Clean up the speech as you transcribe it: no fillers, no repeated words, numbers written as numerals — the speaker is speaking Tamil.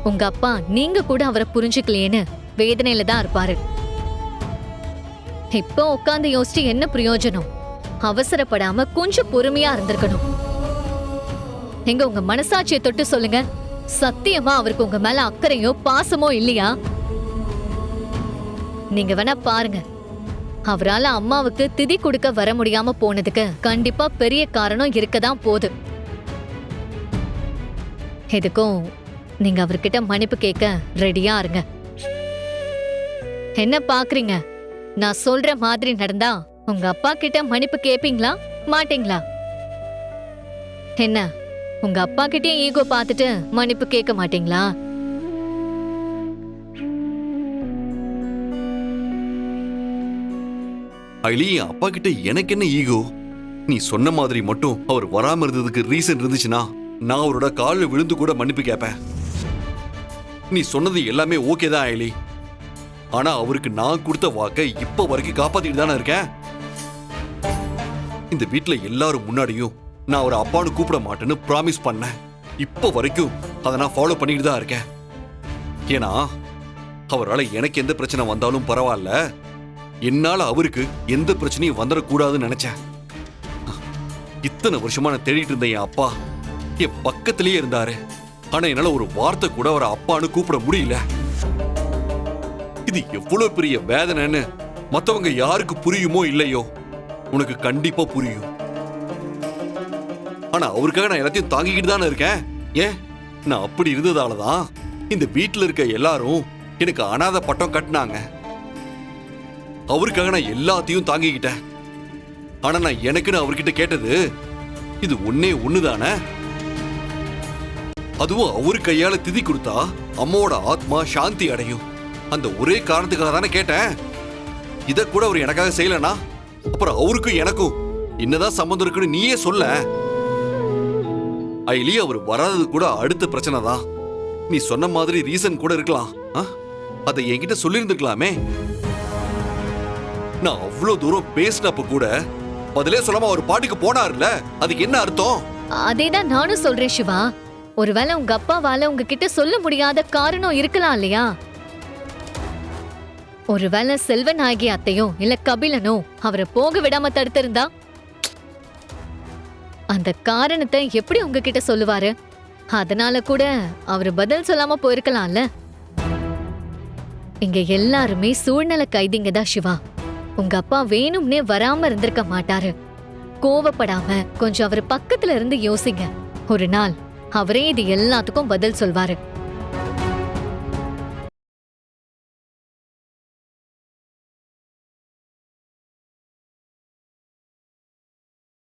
உங்க அப்பா நீங்க கூட அவரை புரிஞ்சுக்கலையேன்னு வேதனையில தான் இருப்பாரு. இப்போ உட்காந்து யோசிச்சு என்ன பிரயோஜனம்? அவசரப்படாம கொஞ்சம் பொறுமையா இருந்திருக்கணும். எங்க உங்க மனசாட்சியை தொட்டு சொல்லுங்க, சத்தியமா அவருக்கு உங்க மேல அக்கறையோ பாசமோ இல்லையா? நீங்க வேணா பாருங்க, அவரால அம்மாவுக்கு திதி கொடுக்க வர முடியாம போனதுக்கு கண்டிப்பா பெரிய காரணம் இருக்கதான் போகுது. எதுக்கும் நீங்க அவர்கிட்ட மன்னிப்பு கேட்க ரெடியா இருங்க. என்ன பாக்குறீங்க? நான் சொல்ற மாதிரி நடந்தா உங்க அப்பா கிட்ட மன்னிப்பு கேப்பீங்களா மாட்டீங்களா? என்ன உங்க அப்பா கிட்டே ஈகோ பார்த்துட்டு மன்னிப்பு கேட்க மாட்டீங்களா? ஐலி, அப்பா கிட்ட எனக்கு என்ன ஈகோ? நீ சொன்ன மாதிரி மட்டும் அவர் வராம இருந்ததுக்கு ரீசன் இருந்துச்சுன்னா நான் அவரோட காலில் விழுந்து கூட மன்னிப்பு கேட்பேன். நீ சொன்னது எல்லாமே ஓகே தான் ஐலி. ஆனா அவருக்கு நான் கொடுத்த வாக்கை இப்ப வரைக்கும் காப்பாத்திட்டு தானே இருக்கேன். இந்த வீட்டுல எல்லாரும் முன்னாடியும் நான் அவரை அப்பான்னு கூப்பிட மாட்டேன்னு ப்ராமிஸ் பண்ணேன். இப்ப வரைக்கும் அதை நான் ஃபாலோ பண்ணிட்டு தான் இருக்கேன். ஏன்னா அவரால் எனக்கு எந்த பிரச்சனை வந்தாலும் பரவாயில்ல, என்னால அவருக்கு எந்த பிரச்சனையும் வந்துடக்கூடாதுன்னு நினைச்சேன். இத்தனை வருஷமா நான் தேடிட்டு இருந்தேன். என் அப்பா என் பக்கத்திலேயே இருந்தாரு. ஆனா என்னால ஒரு வார்த்தை கூட அவரை அப்பான்னு கூப்பிட முடியல. இது எவ்வளவு பெரிய வேதனைன்னு மத்தவங்க யாருக்கு புரியுமோ இல்லையோ, உனக்கு கண்டிப்பா புரியும். ஆனா அவருக்காக நான் எல்லாத்தையும் தாங்கிக்கிட்டு தானே இருக்கேன். ஏன் நான் அப்படி இருந்ததாலதான் இந்த வீட்டுல இருக்க எல்லாரும் எனக்கு அனாதை பட்டம் கட்டினாங்க. அவருக்காக நான் எல்லாத்தையும் தாங்கிக்கிட்டேன். ஆனா நான் எனக்குன்னு அவர்கிட்ட கேட்டது இது ஒன்னே ஒண்ணுதானே. அதுவும் அவரு கையால திதி கொடுத்தா அம்மாவோட ஆத்மா சாந்தி அடையும். அந்த ஒரே காரணத்துக்காக தானே கேட்டேன். இத கூட அவர் எனக்காக செய்யலனா அப்புறம் அவருக்கும் எனக்கும் என்னதான் சம்பந்தம் இருக்குன்னு நீயே சொல்ல. ஐலி, அவர் வராதது கூட அடுத்த பிரச்சனை தான். நீ சொன்ன மாதிரி ரீசன் கூட இருக்கலாம். அதை என்கிட்ட சொல்லியிருந்துக்கலாமே. நான் அவ்வளவு தூரம் பேசினப்ப கூட பதிலே சொல்லாம அவர் பாட்டுக்கு போனார்ல, அதுக்கு என்ன அர்த்தம்? அதேதான் நானும் சொல்றேன் சிவா. ஒருவேளை உங்க அப்பாவால உங்ககிட்ட சொல்ல முடியாத காரணம் இருக்கலாம் இல்லையா? ஒருவேளை செல்வநாயகி அத்தையோ இல்ல கபிலனோ அவரை போக விடாம தடுத்திருந்தா அந்த காரணத்தை எப்படி உங்ககிட்ட சொல்லுவாரு? அதனால கூட அவரு பதில் சொல்லாம போயிருக்கலாம்ல. இங்க எல்லாருமே சூழ்நிலை கைதிங்க தான் சிவா. உங்க அப்பா வேணும்னே வராம இருந்திருக்க மாட்டாரு. கோவப்படாம கொஞ்சம் அவர் பக்கத்துல இருந்து யோசிங்க. ஒரு நாள் அவரே இது எல்லாத்துக்கும் பதில் சொல்வாரு.